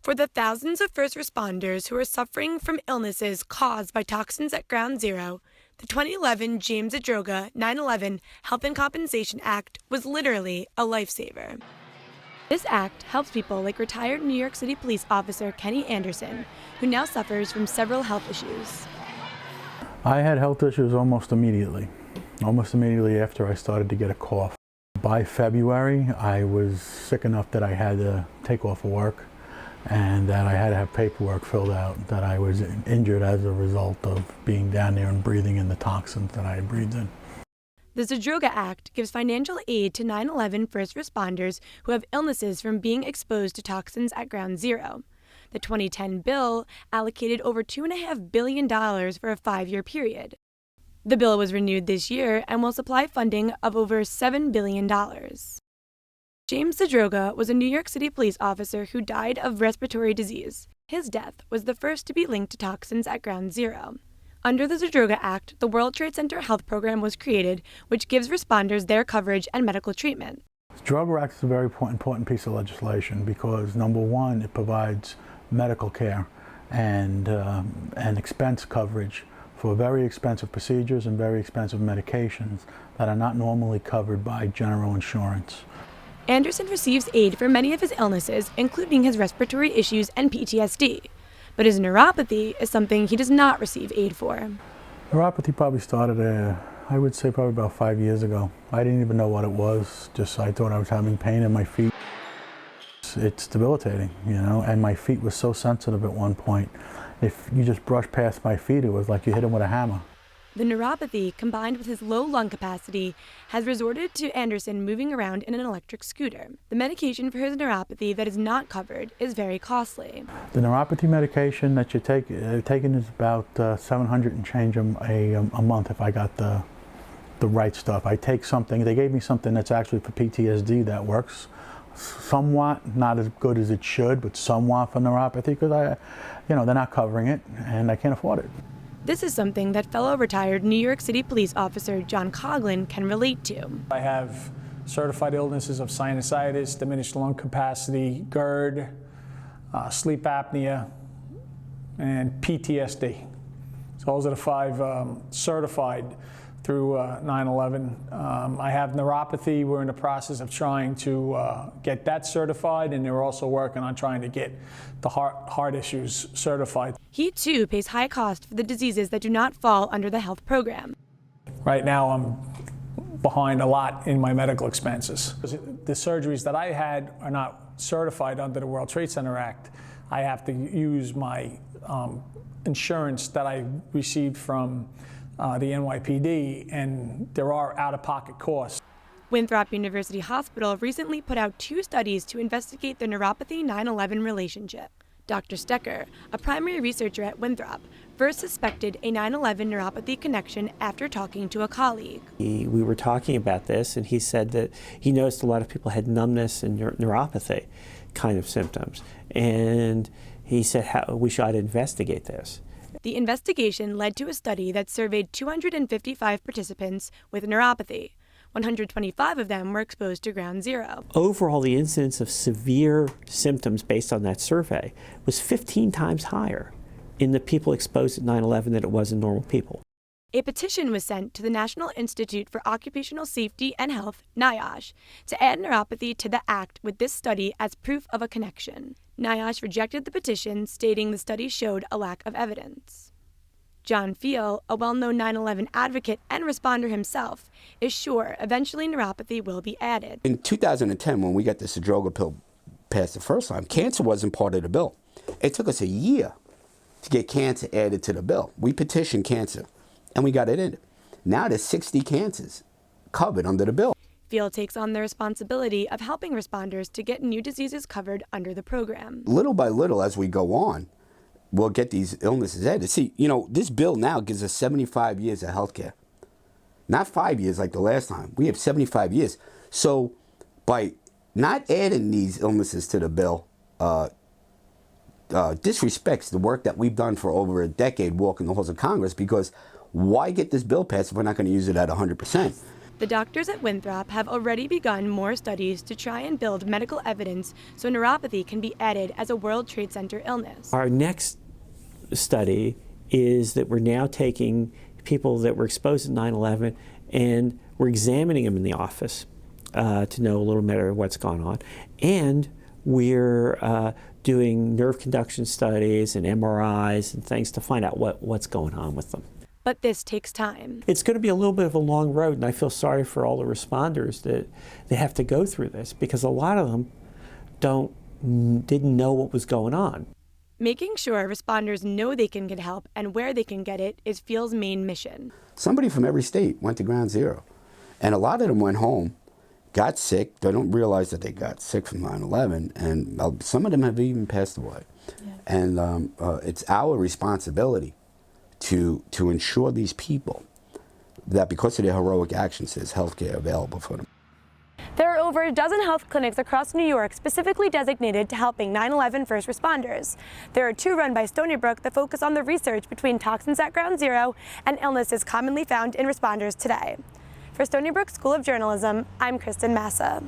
For the thousands of first responders who are suffering from illnesses caused by toxins at Ground Zero, the 2011 James Zadroga 9/11 Health and Compensation Act was literally a lifesaver. This act helps people like retired New York City police officer Kenny Anderson, who now suffers from several health issues. I had health issues almost immediately after I started to get a cough. By February, I was sick enough that I had to take off of work and that I had to have paperwork filled out that I was injured as a result of being down there and breathing in the toxins that I had breathed in. The Zadroga Act gives financial aid to 9/11 first responders who have illnesses from being exposed to toxins at Ground Zero. The 2010 bill allocated over $2.5 billion for a 5-year period. The bill was renewed this year and will supply funding of over $7 billion. James Zadroga was a New York City police officer who died of respiratory disease. His death was the first to be linked to toxins at Ground Zero. Under the Zadroga Act, the World Trade Center Health Program was created, which gives responders their coverage and medical treatment. The Zadroga Act is a very important piece of legislation because, number one, it provides medical care and expense coverage for very expensive procedures and very expensive medications that are not normally covered by general insurance. Anderson receives aid for many of his illnesses, including his respiratory issues and PTSD. But his neuropathy is something he does not receive aid for. Neuropathy probably started, I would say, probably about 5 years ago. I didn't even know what it was. Just I thought I was having pain in my feet. It's debilitating, you know, and my feet were so sensitive at one point. If you just brushed past my feet, it was like you hit them with a hammer. The neuropathy, combined with his low lung capacity, has resorted to Anderson moving around in an electric scooter. The medication for his neuropathy that is not covered is very costly. The neuropathy medication that you take, taking is about $700 and change a month if I got the right stuff. I take something, they gave me something that's actually for PTSD that works somewhat, not as good as it should, but somewhat for neuropathy because they're not covering it and I can't afford it. This is something that fellow retired New York City police officer John Coughlin can relate to. I have certified illnesses of sinusitis, diminished lung capacity, GERD, sleep apnea, and PTSD. So those are the 5 certified through 9/11. I have neuropathy. We're in the process of trying to get that certified, and they're also working on trying to get the heart issues certified. He too pays high cost for the diseases that do not fall under the health program. Right now I'm behind a lot in my medical expenses. The surgeries that I had are not certified under the World Trade Center Act. I have to use my insurance that I received from the NYPD, and there are out-of-pocket costs. Winthrop University Hospital recently put out 2 studies to investigate the neuropathy-9/11 relationship. Dr. Stecker, a primary researcher at Winthrop, first suspected a 9/11 neuropathy connection after talking to a colleague. We were talking about this, and he said that he noticed a lot of people had numbness and neuropathy kind of symptoms. And he said we should investigate this. The investigation led to a study that surveyed 255 participants with neuropathy. 125 of them were exposed to Ground Zero. Overall, the incidence of severe symptoms based on that survey was 15 times higher in the people exposed at 9/11 than it was in normal people. A petition was sent to the National Institute for Occupational Safety and Health, NIOSH, to add neuropathy to the act with this study as proof of a connection. NIOSH rejected the petition, stating the study showed a lack of evidence. John Feel, a well-known 9/11 advocate and responder himself, is sure eventually neuropathy will be added. In 2010, when we got the Zadroga pill passed the first time, cancer wasn't part of the bill. It took us a year to get cancer added to the bill. We petitioned cancer, and we got it in. Now there's 60 cancers covered under the bill. Feel takes on the responsibility of helping responders to get new diseases covered under the program. Little by little, as we go on, we'll get these illnesses added. See, this bill now gives us 75 years of health care. Not 5 years like the last time. We have 75 years. So by not adding these illnesses to the bill, disrespects the work that we've done for over a decade walking the halls of Congress, because why get this bill passed if we're not going to use it at 100%? The doctors at Winthrop have already begun more studies to try and build medical evidence so neuropathy can be added as a World Trade Center illness. Our next study is that we're now taking people that were exposed to 9/11 and we're examining them in the office to know a little better what's gone on. And we're doing nerve conduction studies and MRIs and things to find out what's going on with them. But this takes time. It's going to be a little bit of a long road, and I feel sorry for all the responders that they have to go through this, because a lot of them didn't know what was going on. Making sure responders know they can get help and where they can get it is FEEL's main mission. Somebody from every state went to Ground Zero, and a lot of them went home, got sick. They don't realize that they got sick from 9/11, and some of them have even passed away. Yeah. And it's our responsibility to ensure these people that because of their heroic actions, there's health care available for them. There are over a dozen health clinics across New York specifically designated to helping 9/11 first responders. There are 2 run by Stony Brook that focus on the research between toxins at Ground Zero and illnesses commonly found in responders today. For Stony Brook School of Journalism, I'm Kristen Massa.